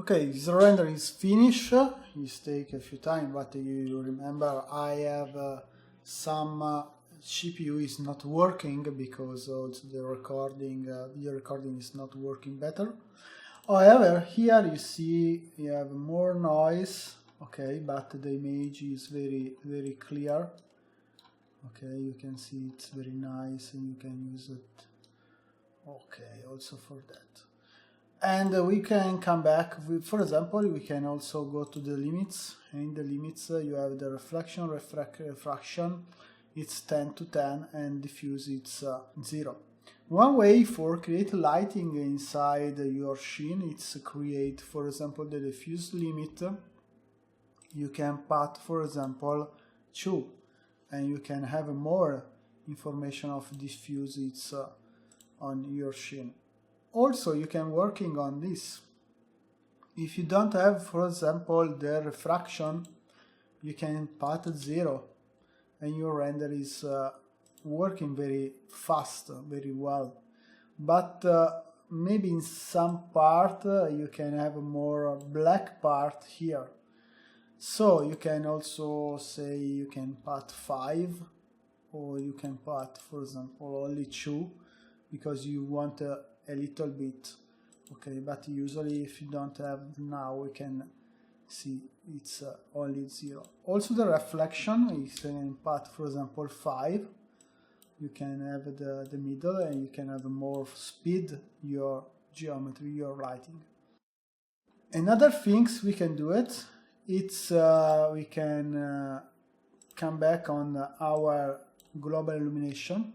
Okay, this render is finished. It's take a few time, but you remember I have some CPU is not working because also the recording, video recording is not working better. However, here you see you have more noise, okay, but the image is very clear. Okay, you can see it's very nice and you can use it. Okay, also for that. And we can come back with, for example, we can also go to the limits. In the limits you have the reflection, refraction, it's 10 to 10, and diffuse it's 0. One way for create lighting inside your scene is create, for example, the diffuse limit. You can put, for example, 2, and you can have more information of diffuse it's on your scene. Also, you can working on this. If you don't have, for example, the refraction, you can put 0, and your render is working very fast, very well. But maybe in some part you can have a more black part here. So you can also say you can put 5, or you can put, for example, only 2, because you want a little bit. Okay, but usually if you don't have now, we can see it's only 0. Also the reflection is an put, for example, 5. You can have the middle, and you can have more speed your geometry, your lighting. Another things we can do it, it's we can come back on our global illumination,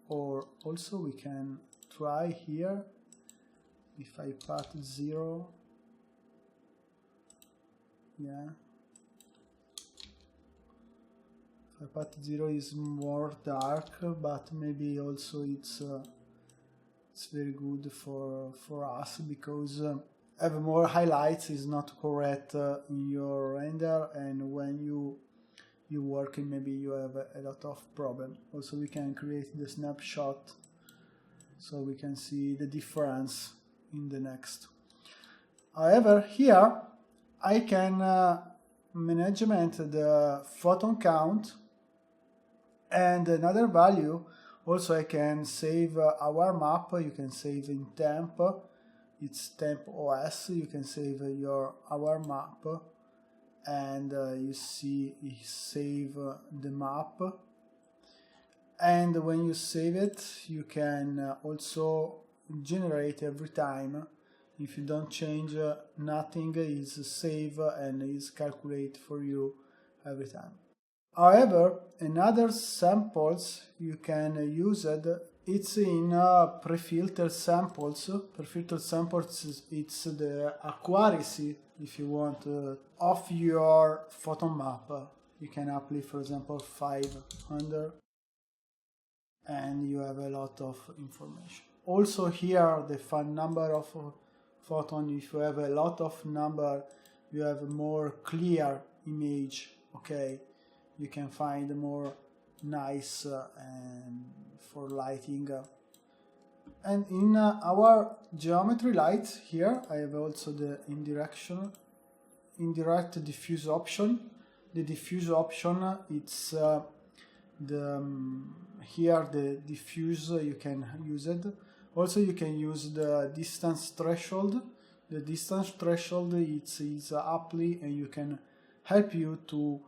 or also we can try here. If I put 0, yeah, if I put 0 is more dark, but maybe also it's very good for us, because have more highlights is not correct in your render, and when you working, maybe you have a lot of problem. Also we can create the snapshot, so we can see the difference in the next. However, here I can management the photon count, and another value. Also I can save our map. You can save in temp, it's temp OS. You can save our map, and you see you save the map. And when you save it, you can also generate every time. If you don't change, nothing is saved and is calculated for you every time. However, another samples you can use it's in pre-filtered samples. Pre-filtered samples, it's the accuracy, if you want, of your photon map. You can apply, for example, 500, and you have a lot of information. Also here the fun number of photon. If you have a lot of number, you have a more clear image. Okay, you can find more nice and for lighting. And in our geometry light here, I have also the indirect diffuse option. The diffuse option, it's here the diffuse, you can use it. Also you can use the distance threshold. The distance threshold is apply, and you can help you to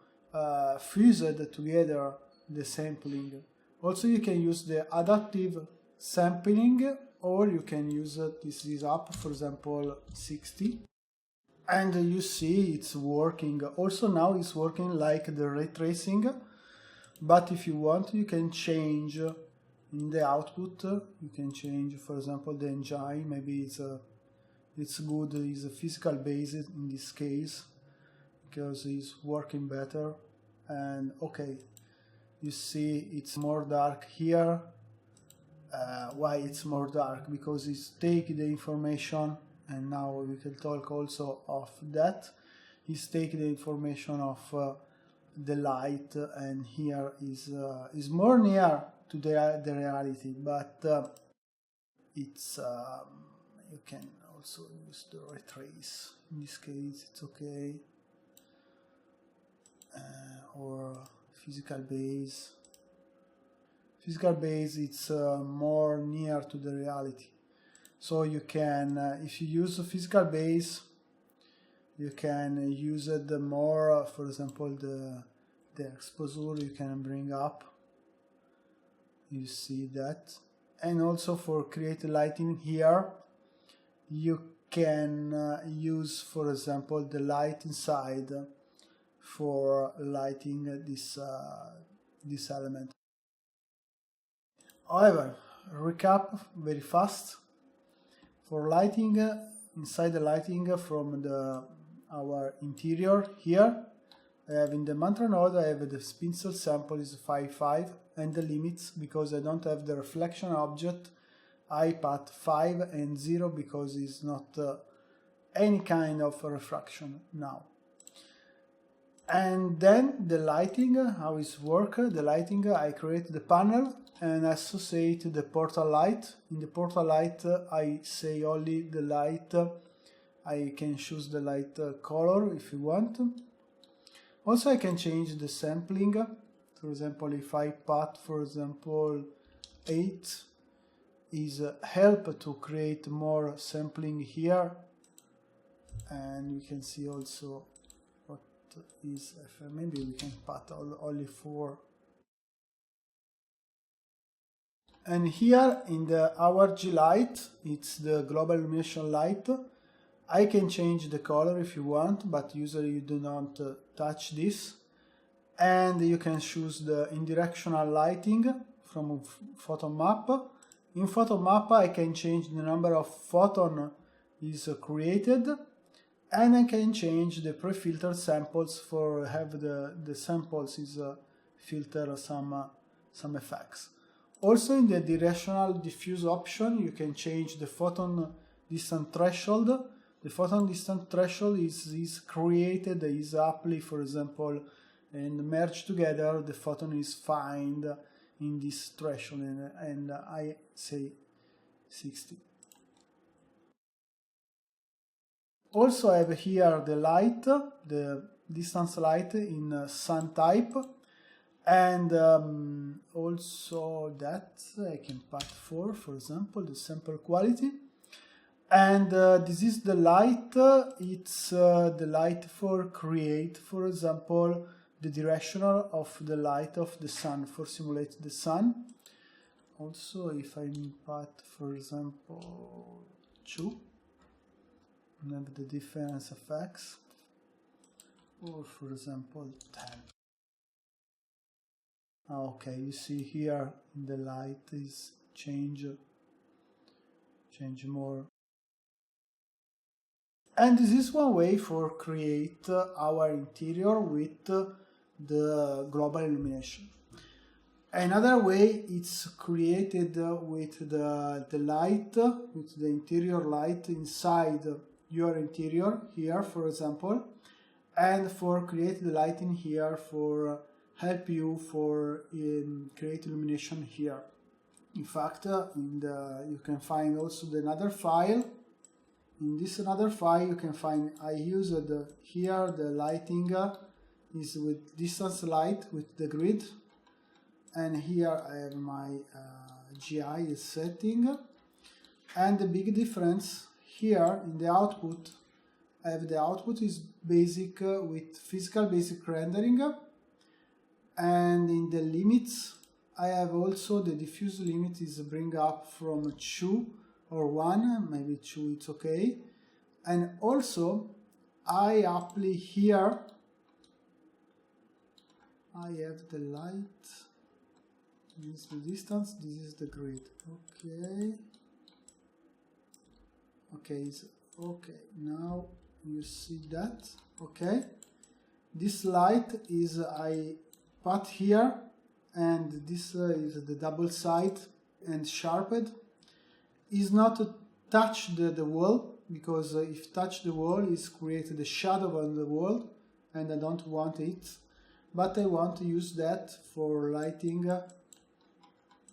fuse it together the sampling. Also you can use the adaptive sampling, or you can use this app, for example 60, and you see it's working. Also now it's working like the ray tracing, but if you want, you can change in the output. You can change, for example, the engine. Maybe it's good, it's a physical basis in this case, because it's working better. And okay, you see it's more dark here. Why it's more dark? Because it's take the information, and now we can talk also of that. It's take the information of the light, and here is more near to the reality, but it's you can also use the ray trace. In this case, it's okay. Or physical base. Physical base, it's more near to the reality. So you can, if you use a physical base, you can use it more. For example, the exposure you can bring up. You see that. And also for create lighting here, you can use, for example, the light inside for lighting this element. However, recap very fast. For lighting, inside the lighting from our interior here, I have in the mantra node, I have the spinel sample is 5.5 and the limits, because I don't have the reflection object, I put 5 and 0 because it's not any kind of refraction now. And then the lighting, how it works. The lighting, I create the panel and associate the portal light. In the portal light, I say only the light. I can choose the light color if you want. Also, I can change the sampling. For example, if I put, for example, 8, is help to create more sampling here. And we can see also what is, maybe we can put only 4. And here in the our G light, it's the global illumination light. I can change the color if you want, but usually you do not touch this. And you can choose the indirectional lighting from photon map. In photon map, I can change the number of photon is created, and I can change the pre-filtered samples for have the samples is filter some effects. Also in the directional diffuse option, you can change the photon distance threshold. The photon distance threshold is created, is aptly, for example, and merged together, the photon is found in this threshold, and I say 60. Also I have here the light, the distance light in sun type, and also that I can put 4, for example, the sample quality. And this is the light, it's the light for create, for example, the directional of the light of the sun, for simulate the sun. Also, if I put, for example, 2, and have the difference effects, or for example, 10. Okay, you see here the light is change more. And this is one way for create our interior with the global illumination. Another way it's created with the light, with the interior light inside your interior here, for example, and for create the lighting here for help you for create illumination here. In fact, you can find also another file. In this another file you can find, I used here the lighting is with distance light with the grid, and here I have my GI setting, and the big difference here in the output, I have the output is basic with physical basic rendering, and in the limits I have also the diffuse limit is bring up from 2 or 1, maybe 2 it's okay, and also I apply here, I have the light, this is the distance, this is the grid, okay, okay, now you see that, okay, this light is I put here, and this is the double side and sharpened, is not to touch the wall, because if touch the wall is created a shadow on the wall, and I don't want it, but I want to use that for lighting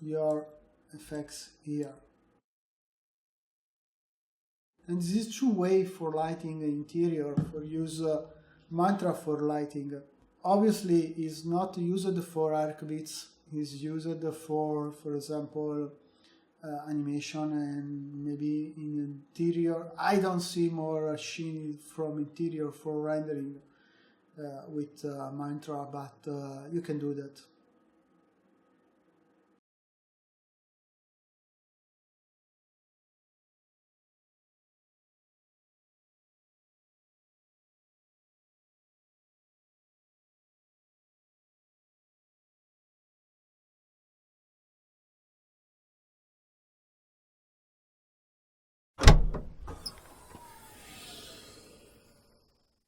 your effects here. And this is two way for lighting the interior, for use mantra for lighting. Obviously is not used for arc bits, is used for example, animation and maybe in interior. I don't see more sheen from interior for rendering with mantra, but you can do that.